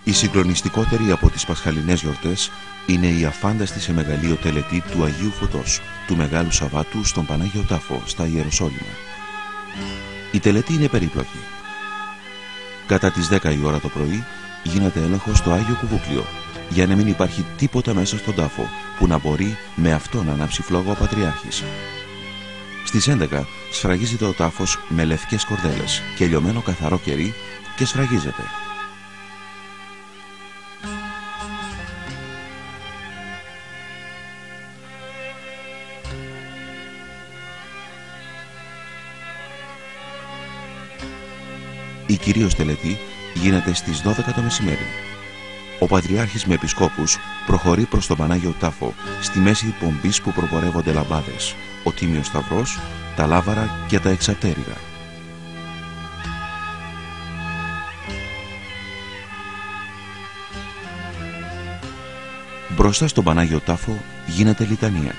Η συγκλονιστικότερη από τις πασχαλινές γιορτές είναι η αφάνταστη σε μεγαλείο τελετή του Αγίου Φωτός, του Μεγάλου Σαββάτου στον Πανάγιο Τάφο, στα Ιεροσόλυμα. Η τελετή είναι περίπλοκη. Κατά τις 10 η ώρα το πρωί γίνεται έλεγχος στο Άγιο Κουβούκλιο, για να μην υπάρχει τίποτα μέσα στον τάφο που να μπορεί με αυτό να ανάψει φλόγα ο Πατριάρχης. Στις 11 σφραγίζεται ο τάφος με λευκές κορδέλες και λιωμένο καθαρό κερί και σφραγίζεται. Η κυρίως τελετή γίνεται στις 12 το μεσημέρι. Ο Πατριάρχης με επισκόπους προχωρεί προς τον Πανάγιο Τάφο, στη μέση πομπής που προπορεύονται λαμπάδες, ο Τίμιος Σταυρός, τα λάβαρα και τα εξαπτέρυγα. Μπροστά στον Πανάγιο Τάφο γίνεται λιτανία.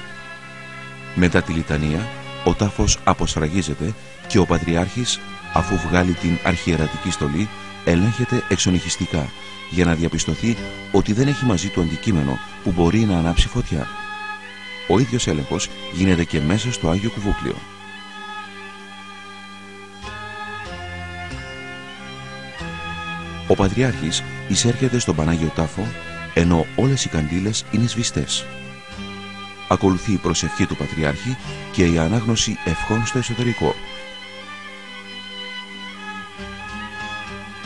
Μετά τη λιτανία, ο τάφος αποσφραγίζεται και ο Πατριάρχης, αφού βγάλει την αρχιερατική στολή, ελέγχεται εξονυχιστικά για να διαπιστωθεί ότι δεν έχει μαζί του αντικείμενο που μπορεί να ανάψει φωτιά. Ο ίδιος έλεγχος γίνεται και μέσα στο Άγιο Κουβούκλιο. Ο Πατριάρχης εισέρχεται στον Πανάγιο Τάφο, ενώ όλες οι καντήλες είναι σβηστές. Ακολουθεί η προσευχή του Πατριάρχη και η ανάγνωση ευχών στο εσωτερικό.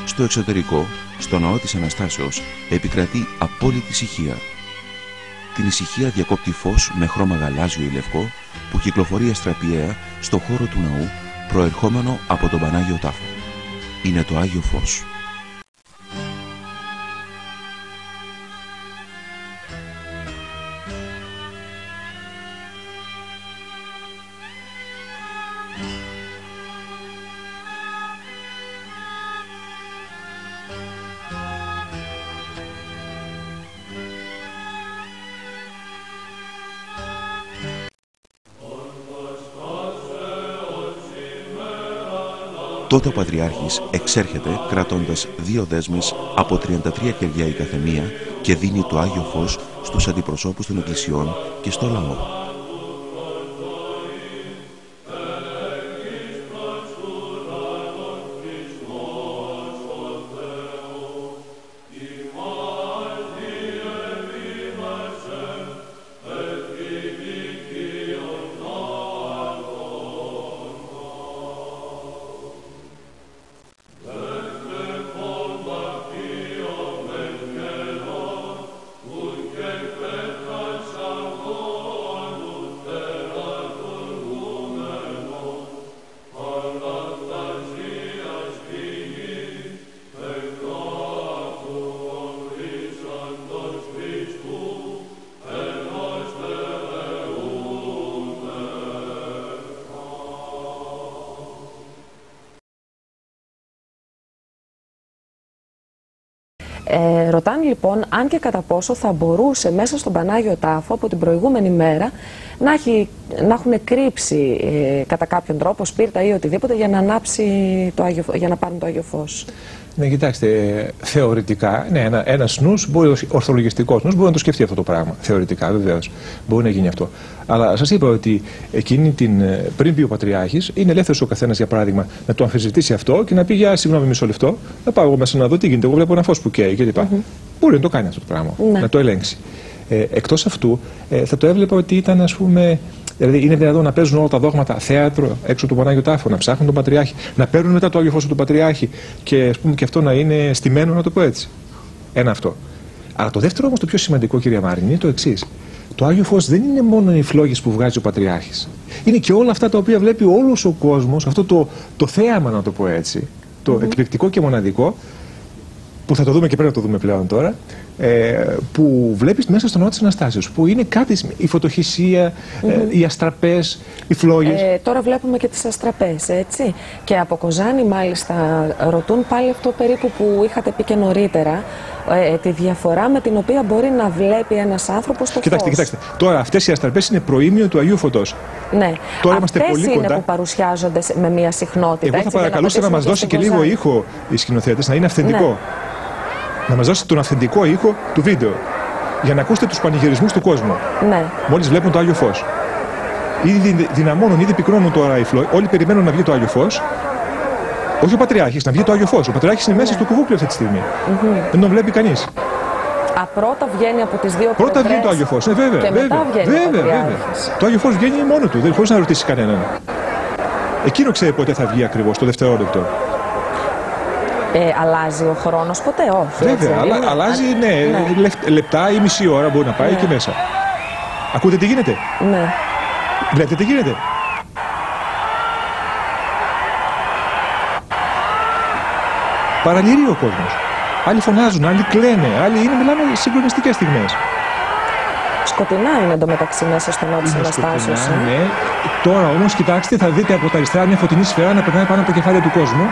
Στο εξωτερικό, στο ναό της Αναστάσεως, επικρατεί απόλυτη ησυχία. Την ησυχία διακόπτει φως με χρώμα γαλάζιο ή λευκό που κυκλοφορεί αστραπιαία στο χώρο του ναού, προερχόμενο από τον Πανάγιο Τάφο. Είναι το Άγιο Φως. Τότε ο Πατριάρχης εξέρχεται κρατώντας 2 δέσμες από 33 κεριά η καθεμία και δίνει το Άγιο Φως στους αντιπροσώπους των εκκλησιών και στο λαό. Ρωτάνε λοιπόν αν και κατά πόσο θα μπορούσε μέσα στον Πανάγιο Τάφο από την προηγούμενη μέρα να έχουν κρύψει κατά κάποιον τρόπο σπίρτα ή οτιδήποτε για να ανάψει για να πάρουν το Άγιο Φως. Ναι, κοιτάξτε, θεωρητικά, ναι, ένας νους, ο ορθολογιστικός νους μπορεί να το σκεφτεί αυτό το πράγμα. Θεωρητικά, βεβαίως, μπορεί να γίνει αυτό. Αλλά σας είπα ότι πριν πει ο Πατριάρχης, είναι ελεύθερος ο καθένας, για παράδειγμα, να το αμφισβητήσει αυτό και να πει: για συγγνώμη, μισό λεπτό, να πάω εγώ μέσα να δω τι γίνεται. Εγώ βλέπω ένα φως που καίει κλπ. Μπορεί να το κάνει αυτό το πράγμα, να το ελέγξει. Εκτός αυτού, θα το έβλεπα ότι ήταν, ας πούμε. Δηλαδή, είναι δυνατόν να παίζουν όλα τα δόγματα θέατρο έξω του Πανάγιο Τάφο, να ψάχνουν τον Πατριάρχη, να παίρνουν μετά το Άγιο Φως του Πατριάρχη και, ας πούμε, και αυτό να είναι στημένο, να το πω έτσι. Ένα αυτό. Αλλά το δεύτερο όμως, το πιο σημαντικό, κυρία Μάρινη, είναι το εξής. Το Άγιο Φως δεν είναι μόνο οι φλόγες που βγάζει ο Πατριάρχης. Είναι και όλα αυτά τα οποία βλέπει όλος ο κόσμος, αυτό το θέαμα, να το πω έτσι, το εκπληκτικό και μοναδικό, που θα το δούμε και πρέπει να το δούμε πλέον τώρα, που βλέπεις μέσα στον ναό της Αναστάσεως, που είναι κάτι, η φωτοχυσία, οι αστραπές, οι φλόγες. Τώρα βλέπουμε και τις αστραπές, έτσι. Και από Κοζάνη μάλιστα ρωτούν πάλι αυτό περίπου που είχατε πει και νωρίτερα, τη διαφορά με την οποία μπορεί να βλέπει ένας άνθρωπος το φως. Κοιτάξτε, τώρα αυτές οι αστραπές είναι προήμιο του Αγίου Φωτός. Ναι, τώρα είμαστε πολύ είναι κοντά. Που παρουσιάζονται με μια συχνότητα. Εγώ θα παρακαλούσα να μας δώσει και λίγο ήχο οι σκηνοθέτες, να είναι αυθεντικό. Ναι. Να μας δώσει τον αυθεντικό ήχο του βίντεο, για να ακούσετε τους πανηγυρισμούς του κόσμου. Ναι. Μόλις βλέπουν το Άγιο Φως. Ήδη δυναμώνουν, ήδη πυκνώνουν τώρα οι φλόγες. Όλοι περιμένουν να βγει το Άγιο Φως. Όχι ο Πατριάρχης, να βγει το Άγιο Φως. Ο Πατριάρχης είναι μέσα στο κουβούκλιο αυτή τη στιγμή. Δεν τον βλέπει κανείς. Πρώτα βγαίνει από τις δύο πλευρές. Πρώτα βγαίνει το Άγιο Φως. Βέβαια. Και μετά βγαίνει ο Πατριάρχης. Το Άγιο Φως βγαίνει μόνο του, χωρίς να ρωτήσει κανέναν. Εκείνο ξέρει πότε θα βγει ακριβώς, το δευτερόλεπτο. Αλλάζει ο χρόνος ποτέ, όχι. Βέβαια, αλλάζει, λεπτά ή μισή ώρα μπορεί να πάει και μέσα. Ακούτε τι γίνεται? Ναι. Βλέπετε τι γίνεται? Παραλυρεί ο κόσμος. Άλλοι φωνάζουν, άλλοι κλαίνε, άλλοι μιλάμε συγκλονιστικές στιγμές. Σκοτεινά είναι εντωμεταξύ μέσα στον ναό της Αναστάσεως. Ναι. Τώρα όμως, κοιτάξτε, θα δείτε από τα αριστερά μια φωτεινή σφαίρα να περνάει πάνω από το κεφάλι του κόσμου.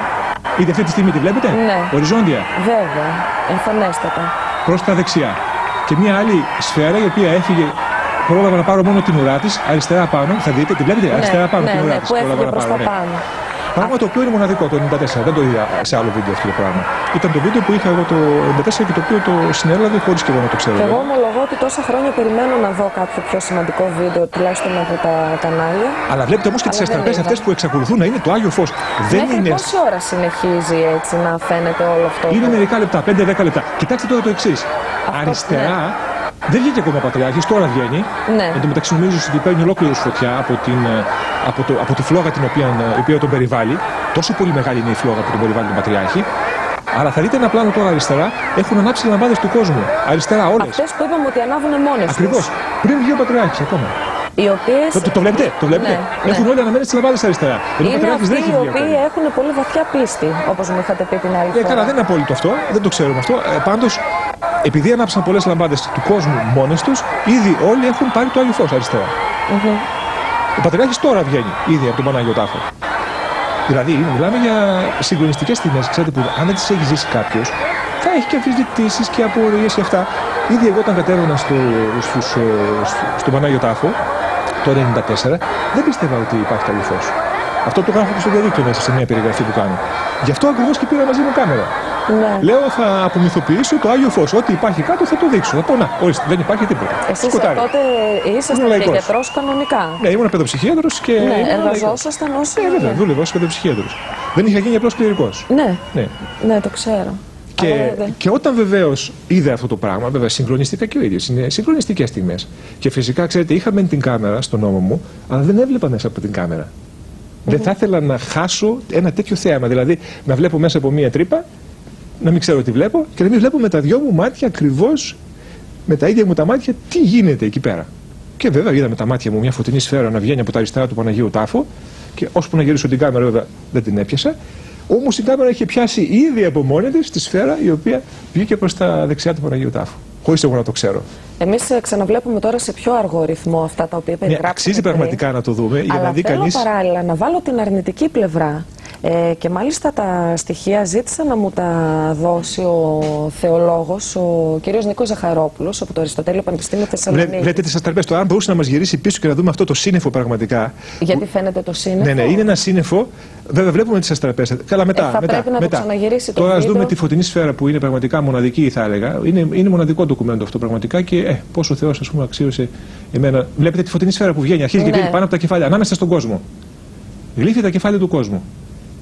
Είτε αυτή τη στιγμή τη βλέπετε? Ναι. Οριζόντια. Βέβαια, εμφανέστατα. Προς τα δεξιά. Και μια άλλη σφαίρα η οποία έφυγε. Πρόλαβα να πάρω μόνο την ουρά της, αριστερά πάνω. Θα δείτε, τη βλέπετε? Αριστερά πάνω την ουρά της. Που έφυγε προς τα πάνω. Πράγμα το οποίο είναι μοναδικό το 94. Δεν το είδα σε άλλο βίντεο αυτό το πράγμα. Ήταν το βίντεο που είχα εγώ το 94 και το οποίο το συνέλαβε χωρίς και εγώ να το ξέρω. Και εγώ ομολογώ ότι τόσα χρόνια περιμένω να δω κάποιο πιο σημαντικό βίντεο, τουλάχιστον από τα κανάλια. Αλλά βλέπετε όμως και τις αστραπές αυτές που εξακολουθούν να είναι το Άγιο Φως. Δεν είναι. Πόση ώρα συνεχίζει έτσι να φαίνεται όλο αυτό? Είναι μερικά λεπτά, 5-10 λεπτά. Κοιτάξτε τώρα το εξής. Αριστερά. Ναι. Δεν βγήκε ακόμα ο Πατριάρχης, τώρα βγαίνει. Ναι. Εν τω μεταξύ νομίζω ότι παίρνει ολόκληρη φωτιά από τη φλόγα η οποία τον περιβάλλει. Τόσο πολύ μεγάλη είναι η φλόγα που τον περιβάλλει τον Πατριάρχη. Αλλά θα δείτε ένα πλάνο τώρα αριστερά, έχουν ανάψει λαμπάδες του κόσμου. Αριστερά όλες. Αυτές που είπαμε ότι ανάβουν μόνες τους. Ακριβώς. Πριν βγει ο Πατριάρχης ακόμα. Οι οποίες. Το βλέπετε, το βλέπετε. Ναι. Έχουν όλοι αναμένει τις λαμπάδες αριστερά. Είναι αυτοί οι οποίοι έχουν πολύ βαθιά πίστη, όπως μου είχατε πει την άλλη φορά. Καλά, δεν είναι απόλυτο αυτό, δεν το ξέρουμε αυτό. Πάντως, επειδή ανάψαν πολλές λαμπάδες του κόσμου μόνες τους, ήδη όλοι έχουν πάρει το Άγιο Φως αριστερά. Ο Πατριάρχης τώρα βγαίνει ήδη από τον Πανάγιο Τάφο. Δηλαδή, μιλάμε για συγκλονιστικές στιγμές, ξέρετε, που αν δεν τις έχει ζήσει κάποιος, θα έχει και αμφισβητήσεις και απορίες και αυτά. Ήδη εγώ όταν κατέβαινα στον Πανάγιο Τάφο, το 1994, δεν πίστευα ότι υπάρχει το Άγιο Φως. Αυτό το γράφω και στο διαδίκτυο μέσα σε μια περιγραφή που κάνω. Γι' αυτό ακριβώς και πήρα μαζί μου κάμερα. Ναι. Λέω θα απομυθοποιήσω το Άγιο Φως. Ό,τι υπάρχει κάτω θα το δείξω. Θα πω να, ορίστε, δεν υπάρχει τίποτα. Εσείς τότε ήσασταν και γιατρός κανονικά? Ναι, ήμουν παιδοψυχίατρος και. Ναι, εργαζόσασταν ως. Βέβαια, δούλευα ως παιδοψυχίατρος. Δεν είχα γίνει απλώς κληρικός. Ναι, το ξέρω. Και όταν βεβαίως είδα αυτό το πράγμα, βέβαια συγκλονιστήκα και ο ίδιος. Είναι συγκλονιστικές στιγμές. Και φυσικά, ξέρετε, είχαμε την κάμερα στον ώμο μου, αλλά δεν έβλεπα μέσα από την κάμερα. Δεν θα ήθελα να χάσω ένα τέτοιο θέαμα. Δηλαδή, να βλέπω μέσα από μία τρύπα, να μην ξέρω τι βλέπω και να μην βλέπω με τα δυο μου μάτια ακριβώς, με τα ίδια μου τα μάτια, τι γίνεται εκεί πέρα. Και βέβαια είδα με τα μάτια μου μια φωτεινή σφαίρα να βγαίνει από τα αριστερά του Παναγίου Τάφου, και ώσπου να γυρίσω την κάμερα, βέβαια δεν την έπιασα. Όμως η κάμερα είχε πιάσει ήδη από μόνη της τη σφαίρα η οποία βγήκε προς τα δεξιά του Παναγίου Τάφου. Χωρίς εγώ να το ξέρω. Εμείς ξαναβλέπουμε τώρα σε πιο αργό ρυθμό αυτά τα οποία περιγράψαμε. Αξίζει πραγματικά να το δούμε. Για αλλά να δει θέλω κανείς... παράλληλα να βάλω την αρνητική πλευρά. Και μάλιστα τα στοιχεία ζήτησα να μου τα δώσει ο θεολόγος, ο κ. Νίκος Ζαχαρόπουλος, από το Αριστοτέλειο Πανεπιστήμιο Θεσσαλονίκη. Βλέπετε τις αστραπές. Το αν μπορούσε να μας γυρίσει πίσω και να δούμε αυτό το σύννεφο πραγματικά. Γιατί φαίνεται το σύννεφο. Ναι, είναι ένα σύννεφο. Βέβαια, βλέπουμε τις αστραπές. Καλά, μετά. Θα πρέπει να το ξαναγυρίσει το τώρα βίντεο. Ας δούμε τη φωτεινή σφαίρα που είναι πραγματικά μοναδική, θα έλεγα. Είναι μοναδικό ντοκουμέντο αυτό πραγματικά και πόσο ο Θεός, ας πούμε, αξίωσε εμένα. Βλέπετε τη φωτεινή σφαίρα που βγαίνει, αρχίζει και βγαίνει πάνω από τα κεφάλια, ανάμεσα στον κόσμο. Γλύφει τα κεφάλια του κόσμου.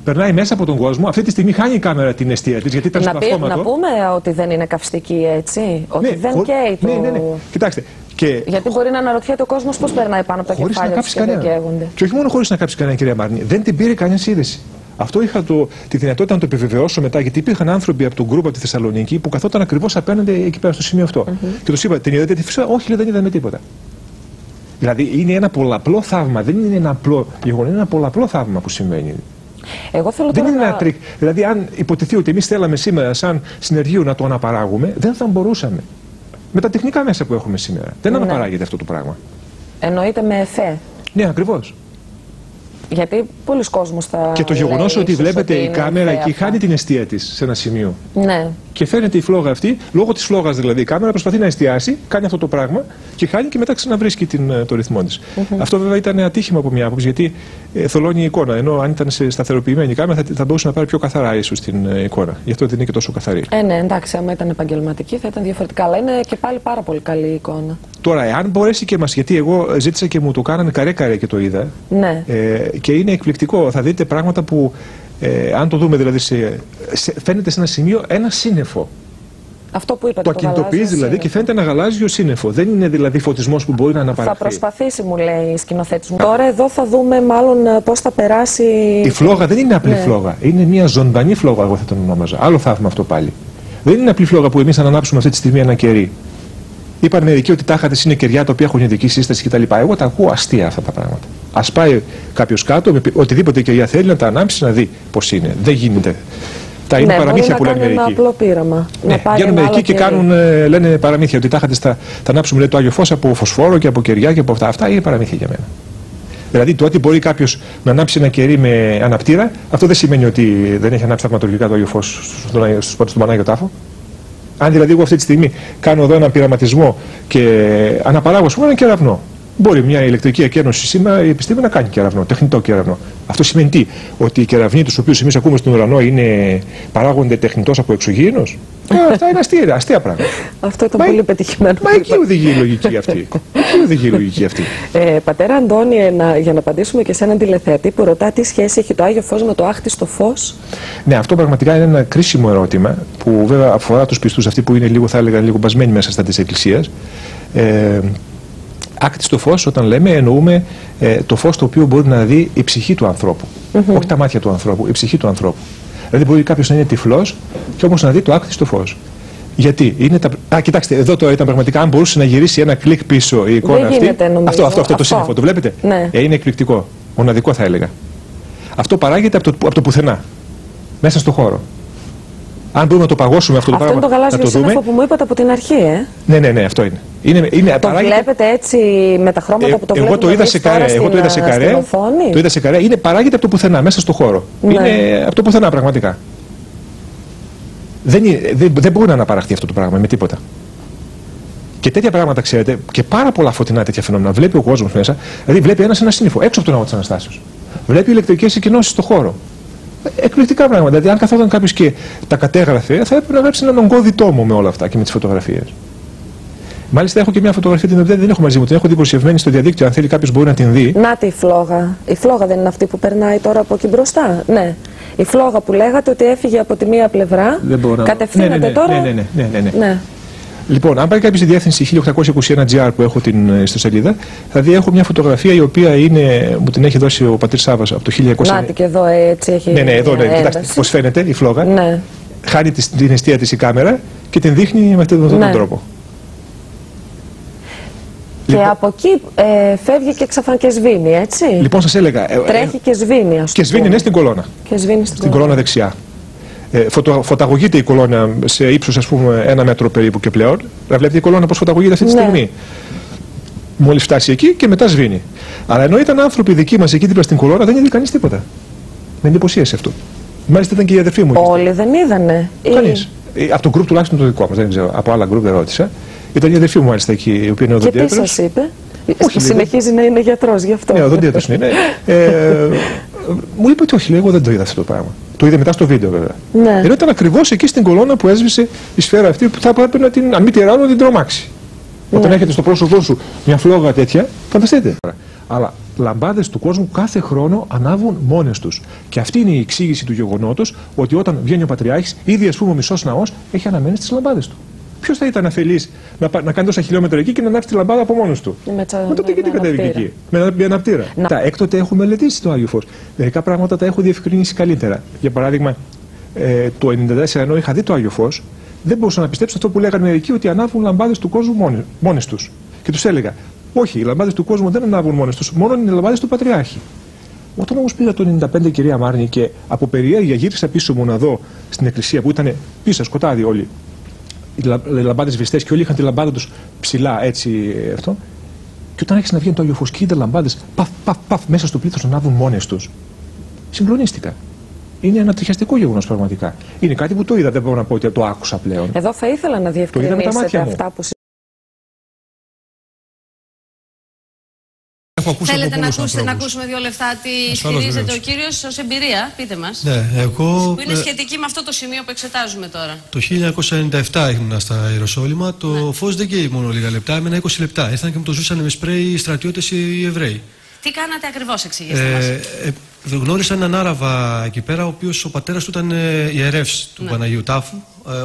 περνάει μέσα από τον κόσμο. Αυτή τη στιγμή χάνει η κάμερα την εστία της, γιατί ήταν στο αυτόματο. Να πούμε ότι δεν είναι καυστική, έτσι. Ότι δεν καίει το. Ναι. Κοιτάξτε. Γιατί μπορεί να αναρωτιέται ο κόσμος πώς περνάει πάνω από τα κεφάλια τους και δεν καίγονται. Και όχι μόνο χωρίς να κάψει κανένα, κυρία Μάρνη, δεν την πήρε κανένα είδηση. Αυτό είχα τη δυνατότητα να το επιβεβαιώσω μετά, γιατί υπήρχαν άνθρωποι από τον γκρουπ από τη Θεσσαλονίκη που καθόταν ακριβώς απέναντι εκεί πέρα στο σημείο αυτό. Και τους είπα, την είδατε τη φυσικά? Όχι, δεν είδαμε τίποτα. Δηλαδή είναι ένα πολλαπλό θαύμα, δεν είναι ένα απλό γεγονός, είναι ένα πολλαπλό θαύμα που συμβαίνει. Εγώ θέλω δεν είναι ένα τρίκ. Δηλαδή, αν υποτιθεί ότι εμείς θέλαμε σήμερα, σαν συνεργείο, να το αναπαράγουμε, δεν θα μπορούσαμε. Με τα τεχνικά μέσα που έχουμε σήμερα. Δεν αναπαράγεται αυτό το πράγμα. Εννοείται με εφέ. Ναι, ακριβώς. Γιατί πολλοί κόσμος θα. Και το γεγονός ότι βλέπετε η κάμερα εκεί χάνει την εστία της σε ένα σημείο. Ναι. Και φαίνεται η φλόγα αυτή, λόγω της φλόγας δηλαδή, η κάμερα προσπαθεί να εστιάσει, κάνει αυτό το πράγμα και χάνει και μετά ξαναβρίσκει το ρυθμό της. Αυτό βέβαια ήταν ατύχημα από μια άποψη, γιατί θολώνει η εικόνα. Ενώ αν ήταν σε σταθεροποιημένη η κάμερα θα μπορούσε να πάρει πιο καθαρά ίσως την εικόνα. Γι' αυτό δεν είναι και τόσο καθαρή. Ναι, εντάξει, άμα ήταν επαγγελματική θα ήταν διαφορετικά. Αλλά είναι και πάλι πάρα πολύ καλή η εικόνα. Τώρα, εάν μπορέσει και μας, γιατί εγώ ζήτησα και μου το κάνανε καρέ-καρέ και το είδα. Ναι. Και είναι εκπληκτικό. Θα δείτε πράγματα που, αν το δούμε δηλαδή, φαίνεται σε ένα σημείο ένα σύννεφο. Αυτό που είπατε. Το ακινητοποιείς δηλαδή και φαίνεται ένα γαλάζιο σύννεφο. Δεν είναι δηλαδή φωτισμός που μπορεί να αναπαραχθεί. Θα προσπαθήσει, μου λέει η σκηνοθέτης μου. Τώρα εδώ θα δούμε μάλλον πώς θα περάσει. Η φλόγα δεν είναι απλή φλόγα. Είναι μια ζωντανή φλόγα, εγώ θα τον ονόμαζα. Άλλο θαύμα αυτό πάλι. Δεν είναι απλή φλόγα που εμείς θα ανάψουμε αυτή τη στιγμή ένα κερί. Είπαν μερικοί ότι τάχατε είναι κεριά τα οποία έχουν ειδική σύσταση κτλ. Εγώ τα ακούω αστεία αυτά τα πράγματα. Ας πάει κάποιος κάτω με οτιδήποτε κεριά θέλει να τα ανάψει να δει πώς είναι. Δεν γίνεται. Τα είναι παραμύθια που λένε μερικοί. Ένα απλό πείραμα. Βγαίνουν μερικοί και λένε παραμύθια ότι τάχατε θα ανάψουμε το Άγιο Φως από φωσφόρο και από κεριά και από αυτά. Αυτά είναι παραμύθια για μένα. Δηλαδή το ότι μπορεί κάποιος να ανάψει ένα κερί με αναπτήρα, αυτό δεν σημαίνει ότι δεν έχει ανάψει θαυματολογικά το Άγιο Φως στον Πανάγιο Τάφο. Αν δηλαδή εγώ αυτή τη στιγμή κάνω εδώ έναν πειραματισμό και αναπαράγω έναν κεραυνό. Μπορεί μια ηλεκτρική εκένωση σήμερα η επιστήμη να κάνει κεραυνό, τεχνητό κεραυνό. Αυτό σημαίνει τι? Ότι οι κεραυνοί τους οποίους εμείς ακούμε στον ουρανό παράγονται τεχνητός από εξωγήινος. Αυτά είναι αστεία πράγματα. Αυτό ήταν πολύ πετυχημένο. Μα εκεί οδηγεί η λογική αυτή. Εκεί οδηγεί η λογική αυτή. Πατέρα Αντώνη, για να απαντήσουμε και σε έναν τηλεθεατή που ρωτά τι σχέση έχει το Άγιο Φως με το άχτιστο φως. Ναι, αυτό πραγματικά είναι ένα κρίσιμο ερώτημα που βέβαια αφορά τους πιστούς, αυτοί που είναι λίγο, θα έλεγα, λίγο μπασμένοι μέσα στα της Εκκλησίας. Άκτιστο φως, όταν λέμε, εννοούμε το φως το οποίο μπορεί να δει η ψυχή του ανθρώπου. Όχι τα μάτια του ανθρώπου, η ψυχή του ανθρώπου. Δηλαδή, μπορεί κάποιος να είναι τυφλός και όμως να δει το άκτιστο φως. Γιατί είναι τα. Κοιτάξτε, εδώ τώρα ήταν πραγματικά, αν μπορούσε να γυρίσει ένα κλικ πίσω η εικόνα αυτή. Αυτό το σύννεφο, το βλέπετε. Ναι. Είναι εκπληκτικό. Μοναδικό θα έλεγα. Αυτό παράγεται από το πουθενά. Μέσα στο χώρο. Αν μπορούμε να το παγώσουμε αυτό το πράγμα. Αυτό είναι το γαλάζιο σύννεφο που μου είπατε από την αρχή, Ναι, αυτό είναι. Το βλέπετε έτσι με τα χρώματα που το βλέπετε. Εγώ το είδα σε καρέ. Το είδα σε καρέ. Παράγεται από το πουθενά, μέσα στο χώρο. Ναι. Είναι από το πουθενά πραγματικά. Δεν μπορεί να αναπαραχθεί αυτό το πράγμα με τίποτα. Και τέτοια πράγματα, ξέρετε, και πάρα πολλά φωτεινά τέτοια φαινόμενα βλέπει ο κόσμος μέσα. Δηλαδή, βλέπει ένα σύννεφο έξω από τον ναό της Αναστάσεως. Βλέπει ηλεκτρικές εκκοινώσεις στο χώρο. Εκπληκτικά πράγματα. Δηλαδή, αν καθόταν κάποιος και τα κατέγραφε, θα έπρεπε να γράψει έναν ογκώδη τόμο με όλα αυτά και με τις φωτογραφίες. Μάλιστα, έχω και μια φωτογραφία την οποία δεν έχω μαζί μου, την έχω δημοσιευμένη στο διαδίκτυο. Αν θέλει κάποιος μπορεί να την δει. Να τη φλόγα. Η φλόγα δεν είναι αυτή που περνάει τώρα από εκεί μπροστά. Ναι. Η φλόγα που λέγατε ότι έφυγε από τη μία πλευρά. Κατευθύνεται τώρα. Ναι. Λοιπόν, αν πάει κάποιος στη διεύθυνση 1821GR που έχω στην ιστοσελίδα, θα δει έχω μια φωτογραφία η οποία μου την έχει δώσει ο πατήρ Σάββας από το 1900. Νάτι και εδώ έτσι έχει. Ναι, εδώ κοιτάξτε πώς φαίνεται η φλόγα. Ναι. Χάνει την εστία της η κάμερα και την δείχνει με αυτόν τον τρόπο. Και από εκεί φεύγει και ξαφνικά σβήνει, έτσι. Λοιπόν, σας έλεγα. Τρέχει και σβήνει, ας πούμε. Και σβήνει, ναι, στην κολόνα. Και σβήνει στην κολόνα δεξιά. Φωταγωγείται η κολόνα σε ύψος, ας πούμε, 1 μέτρο περίπου και πλέον. Βλέπετε η κολόνα πώς φωταγωγείται αυτή τη στιγμή. Μόλις φτάσει εκεί και μετά σβήνει. Αλλά ενώ ήταν άνθρωποι δικοί μας εκεί δίπλα στην κολόνα, δεν είδε κανείς τίποτα. Με εντυπωσίασε αυτό. Μάλιστα ήταν και η αδερφή μου. Όλοι δεν είδανε. Κανείς. Από το γκρουπ τουλάχιστον το δικό μας, δεν ξέρω. Από άλλα γκρουπ δεν ρώτησα. Ήταν η αδερφή μου μάλιστα εκεί, η οποία είναι οδοντίατρος. Και τι σας είπε? Όχι, συνεχίζει να είναι γιατρός γι' αυτό. Ναι, οδοντίατρος είναι. Μου είπε ότι όχι, εγώ δεν το είδα αυτό το πράγμα. Το είδε μετά στο βίντεο βέβαια. Ναι. Ενώ ήταν ακριβώς εκεί στην κολόνα που έσβησε η σφαίρα αυτή που θα έπρεπε να την, αν μη τη την τρομάξει. Όταν έχετε στο πρόσωπό σου μια φλόγα τέτοια, φανταστείτε. Αλλά λαμπάδες του κόσμου κάθε χρόνο ανάβουν μόνες τους. Και αυτή είναι η εξήγηση του γεγονότος ότι όταν βγαίνει ο Πατριάρχης, ήδη ας πούμε ο μισός ναός έχει αναμένει τις λαμπάδες του. Ποιος θα ήταν αφελής να κάνει τόσα χιλιόμετρα εκεί και να ανάψει τη λαμπάδα από μόνος του? Μα τότε γιατί κατέβηκε εκεί? Με αναπτήρα. Έκτοτε έχω μελετήσει το Άγιο Φως. Μερικά πράγματα τα έχω διευκρινίσει καλύτερα. Για παράδειγμα, το 1994, ενώ είχα δει το Άγιο Φως, δεν μπορούσα να πιστέψω αυτό που λέγανε μερικοί, ότι ανάβουν λαμπάδες του κόσμου μόνες τους. Και τους έλεγα, όχι, οι λαμπάδες του κόσμου δεν ανάβουν μόνες τους, μόνο είναι οι λαμπάδες του Πατριάρχη. Όταν όμως πήγα το 1995, κυρία Μάρνη, και από περιέργεια γύρισα πίσω μου να δω στην εκκλησία που ήταν πίσω, σκοτάδι όλοι, οι λαμπάδες βυστές και όλοι είχαν τη λαμπάδα τους ψηλά, έτσι αυτό. Και όταν άρχισε να βγαίνει το Άγιο Φως και είδα λαμπάδες παφ μέσα στο πλήθος να ανάβουν μόνες τους, συγκλονίστηκα. Είναι ένα τριχιαστικό γεγονός πραγματικά. Είναι κάτι που το είδα, δεν μπορώ να πω ότι το άκουσα πλέον. Εδώ θα ήθελα να διευκρινίσετε αυτά που θέλετε να ακούσουμε 2 λεπτά τι ισχυρίζεται ο κύριος ως εμπειρία, πείτε μας. Ναι, εγώ, που είναι σχετική με αυτό το σημείο που εξετάζουμε τώρα. Το 1997 ήμουνα στα Ιεροσόλυμα. Το φως δεν καίει μόνο λίγα λεπτά, έμενα 20 λεπτά. Ήρθαν και μου το ζούσαν με σπρέι οι στρατιώτες οι Εβραίοι. Τι κάνατε ακριβώς, εξηγήστε μας. Γνώρισα έναν Άραβα εκεί πέρα, ο οποίος ο πατέρας του ήταν ιερεύς του Παναγίου Τάφου,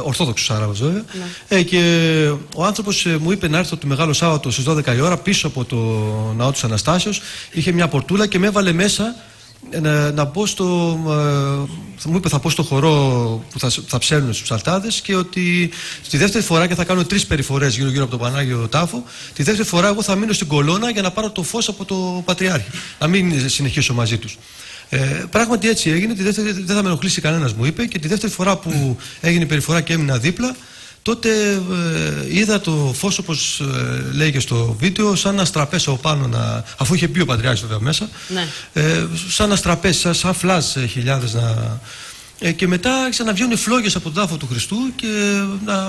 ορθόδοξος Άραβας βέβαια. Και ο άνθρωπος μου είπε να έρθω το Μεγάλο Σάββατο στις 12 η ώρα πίσω από το ναό της Αναστάσεως. Είχε μια πορτούλα και με έβαλε μέσα να μπω στο. Μου είπε θα πω στο χορό που θα ψέλνουν στους ψαλτάδες και ότι τη δεύτερη φορά, και θα κάνω 3 περιφορές γύρω-γύρω από τον Πανάγιο Τάφο, τη δεύτερη φορά εγώ θα μείνω στην κολόνα για να πάρω το φως από το Πατριάρχη. Να μην συνεχίσω μαζί τους. Πράγματι έτσι έγινε. Τη δεύτερη, δεν θα με ενοχλήσει κανένας, μου είπε, και τη δεύτερη φορά που έγινε η περιφορά και έμεινα δίπλα, τότε είδα το φως, όπως λέγε στο βίντεο, σαν να στραπέσει από πάνω, αφού είχε μπει ο Πατριάρχης βέβαια μέσα, σαν να στραπέσει, σαν φλάζ χιλιάδες να... και μετά άρχισαν να βγαίνουν φλόγες από τον τάφο του Χριστού και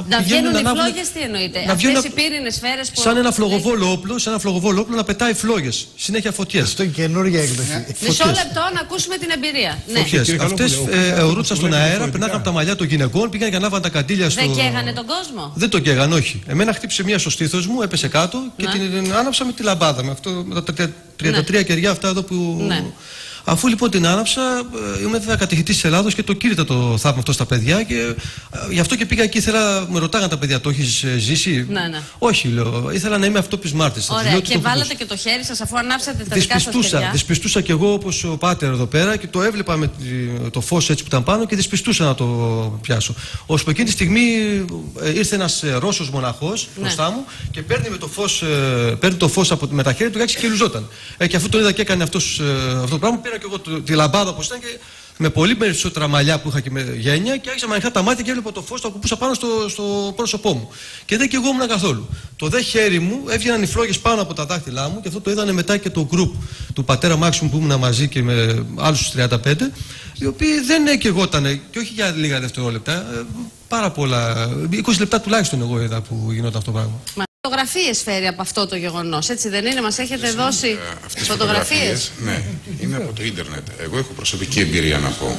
να βγαίνουν οι φλόγες, τι εννοείται? Αυτές οι πύρινες σφαίρες που... Σαν ένα φλογοβόλο όπλο, να πετάει φλόγες, συνέχεια φωτιές. Αυτό είναι καινούργια έκδοση. Μισό λεπτό να ακούσουμε την εμπειρία. Φωτιές. Αυτές ορούτσαν στον αέρα, περνάγαν από τα μαλλιά των γυναικών, πήγαν και ανάβαν τα καντήλια στο... Δεν καίγανε τον κόσμο? Δεν τον καίγαν, όχι. Εμένα χτύπησε μία στο στήθος μου, έπεσε κάτω και την άναψα με τη λαμπάδα, με τα 33 κεριά αυτά εδώ που... Αφού λοιπόν την άναψα, ήμουν βέβαια κατηχητής της Ελλάδος και το κήρυτα το θαύμα αυτό στα παιδιά και γι' αυτό και πήγα εκεί. Με ρωτάγαν τα παιδιά, το έχεις ζήσει? Όχι, λέω. Ήθελα να είμαι αυτόπης μάρτυρας. Ωραία, και βάλατε και το χέρι σας αφού ανάψατε τα δικά σας παιδιά? Δυσπιστούσα κι εγώ όπως ο πάτερ εδώ πέρα και το έβλεπα με το φως έτσι που ήταν πάνω και δυσπιστούσα να το πιάσω. Ώσπου εκείνη τη στιγμή ήρθε ένας Ρώσος μοναχός μπροστά μου και παίρνει το φως με τα χέρια του και λουζόταν. Και αφού το είδα και έκανε αυτό το πράγμα, πήρα και εγώ τη λαμπάδα όπως ήταν και με πολύ περισσότερα μαλλιά που είχα και με γένεια και άρχισα να ανοιχτά τα μάτια και έβλεπα το φως, το ακουμπούσα πάνω στο πρόσωπό μου. Και δεν καιγόμουν καθόλου. Το δε χέρι μου έβγαιναν οι φλόγες πάνω από τα δάχτυλά μου και αυτό το είδανε μετά και το γκρουπ του πατέρα Μάξιμου που ήμουν μαζί και με άλλους 35, οι οποίοι δεν καιγότανε και όχι για λίγα δευτερόλεπτα, πάρα πολλά. 20 λεπτά τουλάχιστον εγώ είδα που γινόταν αυτό το πράγμα. Φωτογραφίες φέρει από αυτό το γεγονός, έτσι δεν είναι? Μας έχετε δώσει φωτογραφίες? Ναι, είναι από το ίντερνετ. Εγώ έχω προσωπική εμπειρία να πω.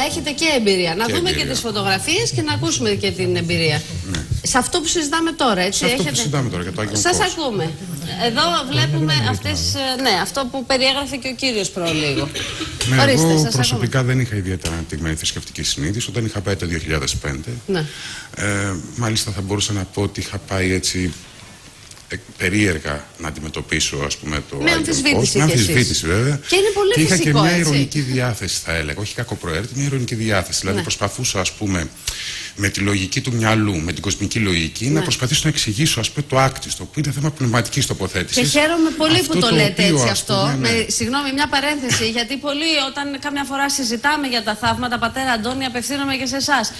Έχετε και εμπειρία. Να δούμε και τις φωτογραφίες και να ακούσουμε και την εμπειρία. Ναι. Σε αυτό που συζητάμε τώρα, έτσι? Αυτό που συζητάμε τώρα για το Άγιο Φως. Σας ακούμε. Εδώ βλέπουμε αυτό που περιέγραφε και ο κύριος προλίγο. Ναι, ορίστε, εγώ προσωπικά δεν είχα ιδιαίτερα αναπτυγμένη θρησκευτική συνείδηση. Όταν είχα πάει το 2005, μάλιστα θα μπορούσα να πω ότι είχα πάει έτσι περίεργα να αντιμετωπίσω, ας πούμε, το Άγιο Φως. Με αμφισβήτηση βέβαια. Και είναι πολύ φυσικό, είχα και μια έτσι, ηρωνική διάθεση, θα έλεγα. Όχι κακοπροαίρετη, μια ηρωνική διάθεση. Δηλαδή προσπαθούσα, ας πούμε, με τη λογική του μυαλού, με την κοσμική λογική, να προσπαθήσω να εξηγήσω, ας πούμε, το άκτιστο, που είναι θέμα πνευματικής τοποθέτησης. Και χαίρομαι πολύ που το λέτε έτσι αυτό. Συγγνώμη, μια παρένθεση, γιατί πολλοί όταν κάμια φορά συζητάμε για τα θαύματα, πατέρα Αντώνη, απευθύνομαι και σε εσάς.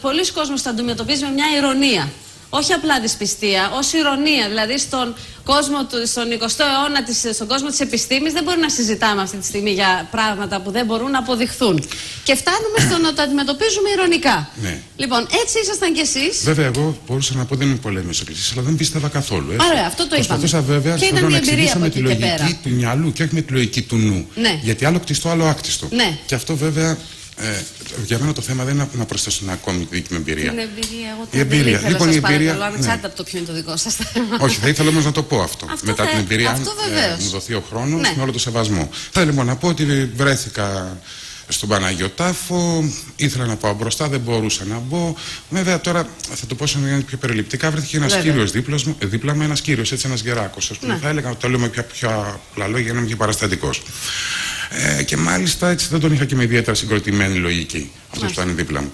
Πολλοί κόσμος θα αντιμετωπίζει με μια ηρωνία. Όχι απλά δυσπιστία, ως ηρωνία. Δηλαδή στον κόσμο στον 20ο αιώνα, στον κόσμο της επιστήμης, δεν μπορεί να συζητάμε αυτή τη στιγμή για πράγματα που δεν μπορούν να αποδειχθούν. Και φτάνουμε στο να το αντιμετωπίζουμε ηρωνικά. Ναι. Λοιπόν, έτσι ήσασταν κι εσείς. Βέβαια, εγώ μπορούσα να πω δεν είμαι πολέμιος εκκλησίας, αλλά δεν πίστευα καθόλου. Ωραία, αυτό το είπαμε. Προσπαθούσα βέβαια να εξηγήσω με τη λογική του μυαλού και όχι με τη λογική του νου. Ναι. Γιατί άλλο κτιστό, άλλο άκτιστο. Ναι. Και αυτό βέβαια Για μένα το θέμα δεν είναι να προσθέσω ακόμη τη δική μου εμπειρία. Την εμπειρία, εγώ η εμπειρία. Λοιπόν, η εμπειρία. Ανεξάρτητα από το ποιο είναι το δικό σας θέμα. Όχι, θα ήθελα όμως να το πω αυτό. Μετά την εμπειρία, αν μου δοθεί ο χρόνος, με όλο το σεβασμό. Θα ήθελα να πω ότι βρέθηκα στον Πανάγιο Τάφο, ήθελα να πάω μπροστά, δεν μπορούσα να μπω. Βέβαια τώρα θα το πω σε μια πιο περιληπτικά. Βρέθηκε ένας κύριος δίπλα μου, ένας κύριος, έτσι ένας γεράκος. Θα έλεγα, το λέω με πιο απλά λόγια για να είμαι πιο παραστατικός. Και μάλιστα έτσι δεν τον είχα και με ιδιαίτερα συγκροτημένη λογική. Αυτό που ήταν δίπλα μου.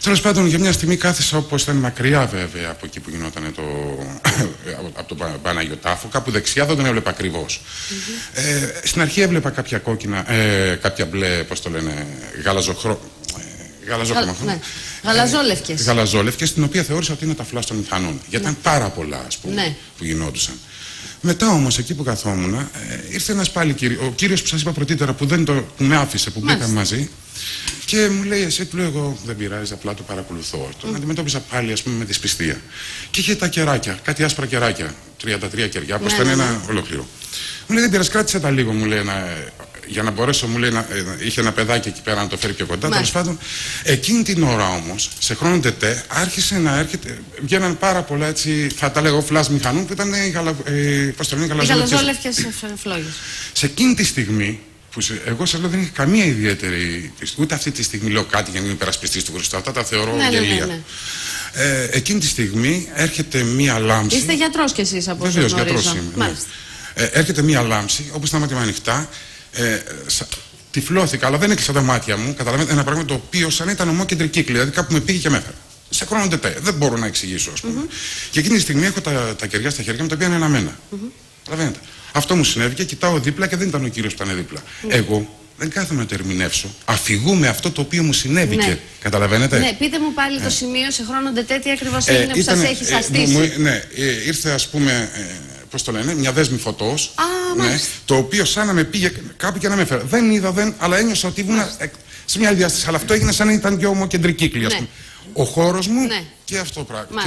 Τέλος πάντων, για μια στιγμή κάθισα, όπως ήταν μακριά βέβαια από εκεί που γινόταν από τον Πανάγιο Τάφο, κάπου δεξιά, δεν τον έβλεπα ακριβώς. Στην αρχή έβλεπα κάποια κόκκινα, κάποια μπλε, πώς το λένε, γαλαζόλευκες, την οποία θεώρησα ότι είναι τα φλάσ των μηχανών. Γιατί ήταν πάρα πολλά, ας πούμε, που γινόντουσαν. Μετά όμως, εκεί που καθόμουν, ήρθε ένας πάλι κύριος, ο κύριος που σας είπα πρωτήτερα, που με άφησε, που μπήκα μαζί, και μου λέει: εσύ, του λέω, εγώ δεν πειράζει, απλά το παρακολουθώ. Τον αντιμετώπισα πάλι, ας πούμε, με δυσπιστία. Και είχε τα κεράκια, κάτι άσπρα κεράκια, 33 κεριά, όπως ήταν ένα ολόκληρο. Μου λέει: δεν πειράζει, κράτησε τα λίγο, μου λέει, για να μπορέσω, μου λέει, είχε ένα παιδάκι εκεί πέρα να το φέρει πιο κοντά. Τέλος πάντων, εκείνη την ώρα όμως, σε χρόνο τετέ, άρχισε να έρχεται, βγαίναν πάρα πολλά έτσι, θα τα λέγω φλάς μηχανών, που ήταν οι γαλαζόλευκες φλόγες. Σε εκείνη τη στιγμή, που εγώ σας λέω δεν είχε καμία ιδιαίτερη, ούτε αυτή τη στιγμή λέω κάτι για να μην υπερασπιστείς του Χριστού, αυτά τα θεωρώ γελία. Εκείνη τη στιγμή έρχεται μία λάμψη. Είστε γιατρός κι εσείς από όσο γνωρίζω. Βεβαίως, γιατρός είμαι. Έρχεται μία λάμψη, όπως τα μάτια μου ανοιχτά. Τυφλώθηκα, αλλά δεν έκλεισα τα μάτια μου. Καταλαβαίνετε, ένα πράγμα το οποίο σαν ήταν ομόκεντρη κύκλη, δηλαδή κάπου με πήγε και με έφερε. Σε χρόνο τετέ. Δεν μπορώ να εξηγήσω, ας πούμε. Και εκείνη τη στιγμή έχω τα κεριά στα χέρια μου, τα οποία είναι αναμένα. Καταλαβαίνετε. Αυτό μου συνέβη και κοιτάω δίπλα και δεν ήταν ο κύριος που ήταν δίπλα. Εγώ δεν κάθομαι να το ερμηνεύσω. Αφηγούμε αυτό το οποίο μου συνέβηκε. Καταλαβαίνετε. Ναι, πείτε μου πάλι το σημείο σε χρόνο τετέ, τι ακριβώς έγινε που σας έχει σαστήσει. Ναι, ήρθε, ας πούμε. Πώς το λένε, μια δέσμη φωτός, το οποίο σαν να με πήγε κάπου και να με έφερε. Δεν είδα, αλλά ένιωσα ότι ήμουν σε μια άλλη διάσταση. Αλλά αυτό έγινε σαν να ήταν και ομοκεντρική κύκλη, ας πούμε. Ο χώρος μου και αυτό το πράγμα.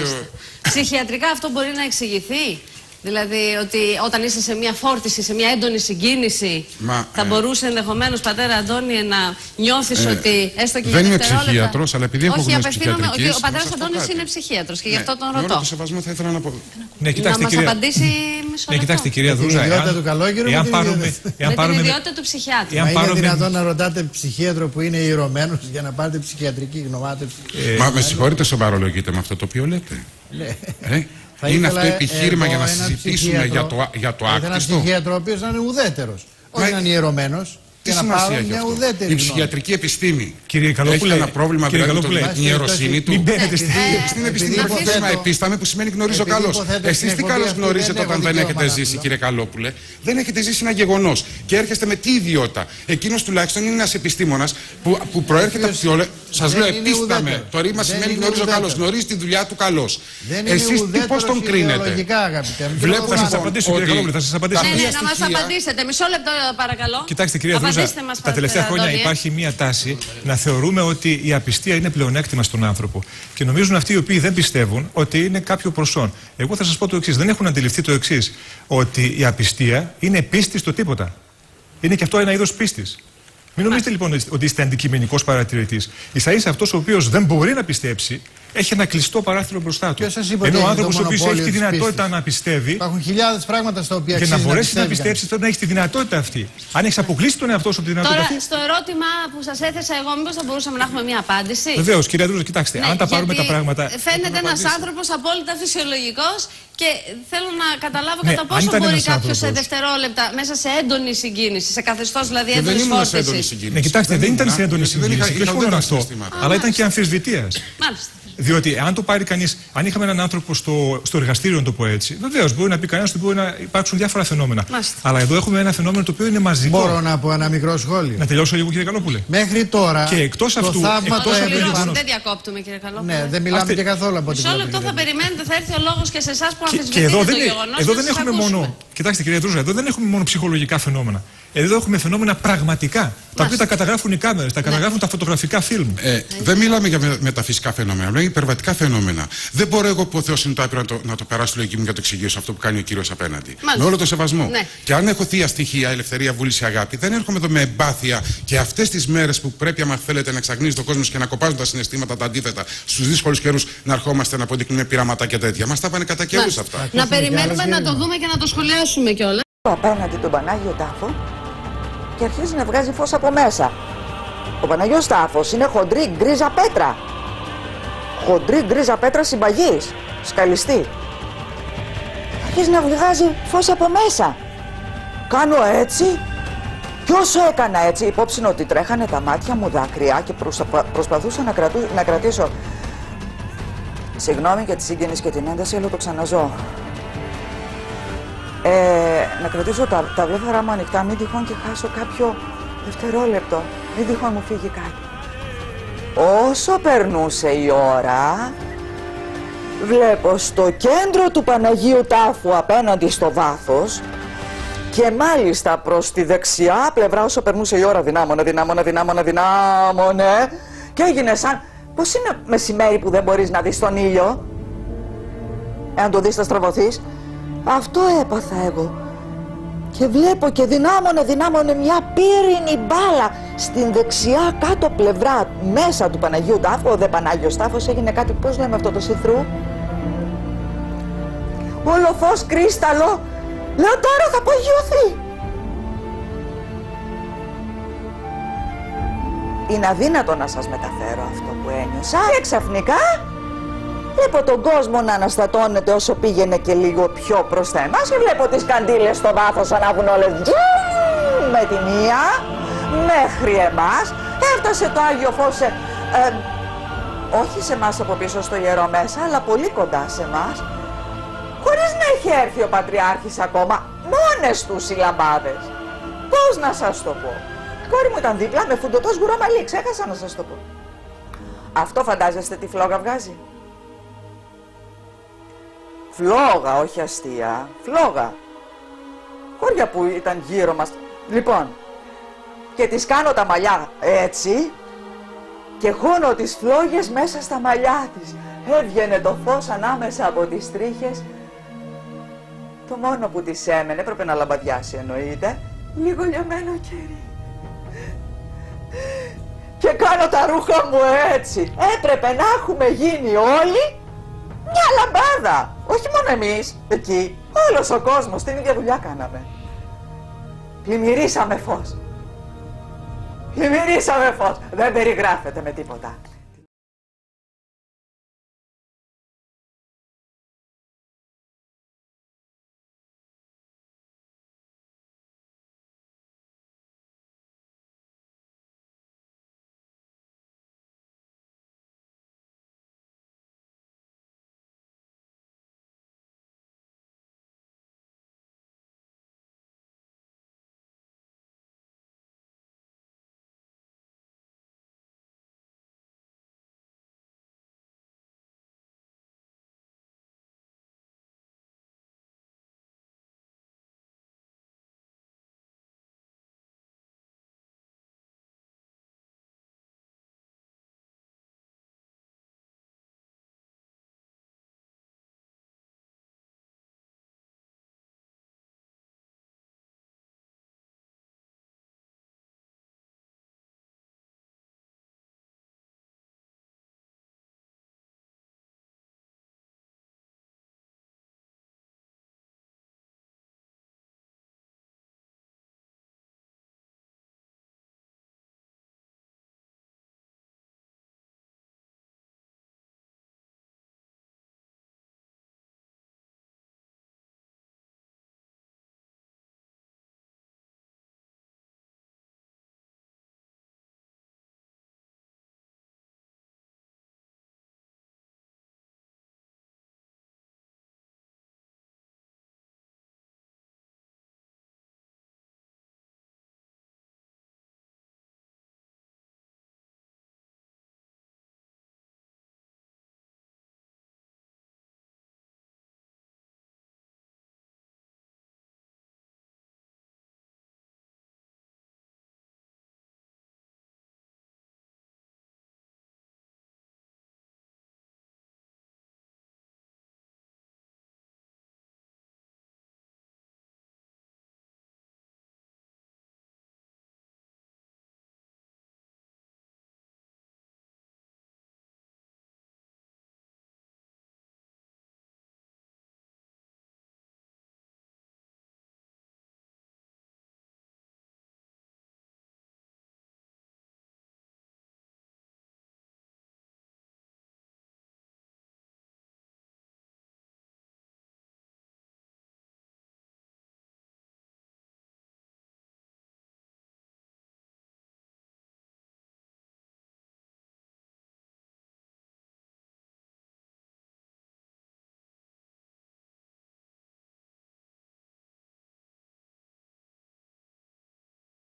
Ψυχιατρικά αυτό μπορεί να εξηγηθεί. Δηλαδή ότι όταν είσαι σε μια φόρτιση, σε μια έντονη συγκίνηση, θα μπορούσε ενδεχομένως, πατέρα Αντώνη, να νιώθεις ότι έστω και για δεν είμαι ψυχίατρος, αλλά επειδή έχω γνώση ψυχιατρικής. Ο πατέρας Αντώνης είναι ψυχίατρος και γι' αυτό τον ρωτώ. Με όλο το σεβασμό θα ήθελα να πω. Ναι, κοιτάξτε, να μας απαντήσει μισό λεπτό. Κοιτάξτε, κυρία Δρούζα, με την ιδιότητα του ψυχιάτρου. Μα είναι δυνατόν να ρωτάτε ψυχίατρο που είναι ιερωμένος για να πάρετε ψυχιατρική γνωμάτευση? Μα με συγχωρείτε, σοβαρολογείτε με αυτό το οποίο λέτε. Είναι αυτό επιχείρημα για να συζητήσουμε για το άκτιστο. Ένα ψυχίατρο ο οποίος να είναι ουδέτερος, όχι να είναι ιερωμένος. Τι σημασία έχει αυτό? Η ψυχιατρική επιστήμη έχει ένα πρόβλημα δηλαδή με την ιεροσύνη του. Μην μπαίνετε στην επιστήμη που επίσταμε, που σημαίνει γνωρίζω καλώς. Εσείς τι καλώς γνωρίζετε όταν δεν έχετε ζήσει, κύριε Καλόπουλε? Δεν έχετε ζήσει ένα γεγονός και έρχεστε με τι ιδιότητα? Εκείνος τουλάχιστον είναι ένας επιστήμονας που προέρχεται από τη. Σας λέω επίσταμε. Το ρήμα σημαίνει γνωρίζω καλώς. Γνωρίζει τη δουλειά του καλώς. Εσείς πώς τον κρίνετε? Θα σας απαντήσω, κύριε Καλόπουλε, θα σας απαντήσω. Ναι, να μας απαντήσετε. Μισό λεπτό, παρακαλώ. Κοιτάξτε, κυρία Δρούζα, τα τελευταία χρόνια υπάρχει μία τάση να θεωρούμε ότι η απιστία είναι πλεονέκτημα στον άνθρωπο. Και νομίζουν αυτοί οι οποίοι δεν πιστεύουν ότι είναι κάποιο προσόν. Εγώ θα σας πω το εξής: δεν έχουν αντιληφθεί το εξής, ότι η απιστία είναι πίστη στο τίποτα. Είναι και αυτό ένα είδος πίστης. Μην νομίζετε λοιπόν ότι είστε αντικειμενικός παρατηρητής. Ίσα-ίσα αυτός ο οποίος δεν μπορεί να πιστέψει έχει ένα κλειστό παράθυρο μπροστά του. Ενώ ο άνθρωπος ο οποίος έχει τη δυνατότητα να πιστεύει. Υπάρχουν χιλιάδες πράγματα στα οποία και να μπορέσει να πιστέψει, πρέπει να έχει τη δυνατότητα αυτή. Αν έχει αποκλείσει τον εαυτό σου από τη δυνατότητα αυτή. Τώρα, στο ερώτημα που σας έθεσα εγώ, μήπως θα μπορούσαμε να έχουμε μια απάντηση? Βεβαίως, κυρία Δρούζα, κοιτάξτε, αν τα πάρουμε τα πράγματα. Φαίνεται ένας άνθρωπος απόλυτα φυσιολογικός και θέλω να καταλάβω κατά πόσο μπορεί κάποιος σε δευτερόλεπτα, μέσα σε έντονη συγκίνηση, σε καθεστώς δηλαδή έντονη φόρτιση. Ναι, κοιτάξτε, δεν ήταν σε έντονη συγκίνηση. Και όχι μόνο αυτό, αλλά ήταν και αμφισβητίας. Μάλιστα. Διότι αν το πάρει κανείς, αν είχαμε έναν άνθρωπο στο εργαστήριο, να το πω έτσι, βεβαίως μπορεί να πει κανένας ότι μπορεί να υπάρξουν διάφορα φαινόμενα. Μάλιστα. Αλλά εδώ έχουμε ένα φαινόμενο το οποίο είναι μαζικό. Μπορώ να πω ένα μικρό σχόλιο? Να τελειώσω λίγο, κύριε Καλόπουλε. Μέχρι τώρα. Και εκτός αυτού. Δεν διακόπτουμε, κύριε Καλόπουλε. Ναι, δεν μιλάμε και καθόλου από την Μισό λεπτό θα περιμένετε, θα έρθει ο λόγος και σε εσάς που αμφισβητείτε το γεγονός. Εδώ δεν έχουμε μόνο Κοιτάξτε, κυρία Δρούζα, εδώ δεν έχουμε μόνο ψυχολογικά φαινόμενα. Εδώ έχουμε φαινόμενα πραγματικά. Τα οποία τα καταγράφουν οι κάμερες, τα καταγράφουν τα φωτογραφικά φιλμ. Δεν μιλάμε για μεταφυσικά φαινόμενα, μιλάμε για υπερβατικά φαινόμενα. Δεν μπορώ εγώ που ο Θεός είναι το άπειρο να το περάσω τη λογική μου για το εξηγήσω αυτό που κάνει ο κύριος απέναντι. Με όλο το σεβασμό. Ναι. Και αν έχω θεία στοιχεία, ελευθερία, βούληση, αγάπη, δεν έρχομαι εδώ με εμπάθεια και αυτές τις μέρες που πρέπει, άμα θέλετε, να εξαγνίζει το κόσμο και να κοπάζουν τα συναισθήματα τα αντίθετα στους δύσκολους καιρούς, να ερχόμαστε να αποδεικνύουμε πειράματα και τέτοια. Μας τα πάνε κατά καιρούς αυτά. Να περιμένουμε να το δούμε και να το σχολιάσουμε κιόλας. Απέναντι τον Πανάγιο Τάφο και αρχίζει να βγάζει φως από μέσα. Ο Παναγιώτος Τάφος είναι χοντρή γκρίζα πέτρα. Χοντρή γκρίζα πέτρα συμπαγής, σκαλιστή. Αρχίζει να βγάζει φως από μέσα. Κάνω έτσι και όσο έκανα έτσι, υπόψη είναι ότι τρέχανε τα μάτια μου δάκρυα και προσπαθούσα να κρατήσω. Συγγνώμη για τη σύγγενης και την ένταση, αλλά το ξαναζώ. Να κρατήσω τα βλέφαρα μου ανοιχτά, μην τυχόν και χάσω κάποιο δευτερόλεπτο, μην τυχόν μου φύγει κάτι. Όσο περνούσε η ώρα, βλέπω στο κέντρο του Παναγίου Τάφου απέναντι στο βάθος και μάλιστα προς τη δεξιά πλευρά, όσο περνούσε η ώρα, δυνάμωνε και έγινε σαν, πώς είναι μεσημέρι που δεν μπορείς να δεις τον ήλιο, εάν το δεις θα στραβωθείς. Αυτό έπαθα εγώ. Και βλέπω και δυνάμωνε μια πύρινη μπάλα στην δεξιά κάτω πλευρά μέσα του Παναγίου Τάφου. Ο δε Πανάγιος Τάφος έγινε κάτι, πώς λέμε αυτό το see-through. Όλο φως κρίσταλο. Λέω τώρα θα απογειωθεί. Είναι αδύνατο να σας μεταφέρω αυτό που ένιωσα. Και ξαφνικά βλέπω τον κόσμο να αναστατώνεται όσο πήγαινε και λίγο πιο προς τα εμάς και βλέπω τις καντήλες στο βάθος ανάβουν όλες με τη μία μέχρι εμάς. Έφτασε το Άγιο Φως όχι σε εμάς από πίσω στο ιερό μέσα, αλλά πολύ κοντά σε εμάς, χωρίς να έχει έρθει ο Πατριάρχης ακόμα, μόνες τους οι λαμπάδες. Πώς να σας το πω. Η κόρη μου ήταν δίπλα με φουντωτό σγουρό μαλλί, ξέχασα να σας το πω. Αυτό φαντάζεστε τι φλόγα βγάζει. Φλόγα, όχι αστεία, φλόγα. Χώρια που ήταν γύρω μας. Λοιπόν, και τις κάνω τα μαλλιά έτσι και χώνω τις φλόγες μέσα στα μαλλιά της. Έβγαινε το φως ανάμεσα από τις τρίχες. Το μόνο που της έμενε, έπρεπε να λαμπαδιάσει εννοείται, λίγο λιωμένο κερί. Και κάνω τα ρούχα μου έτσι. Έπρεπε να έχουμε γίνει όλοι μια λαμπάδα. Όχι μόνο εμείς, εκεί. Όλος ο κόσμος, την ίδια δουλειά κάναμε. Πλημμυρίσαμε φως. Πλημμυρίσαμε φως. Δεν περιγράφεται με τίποτα.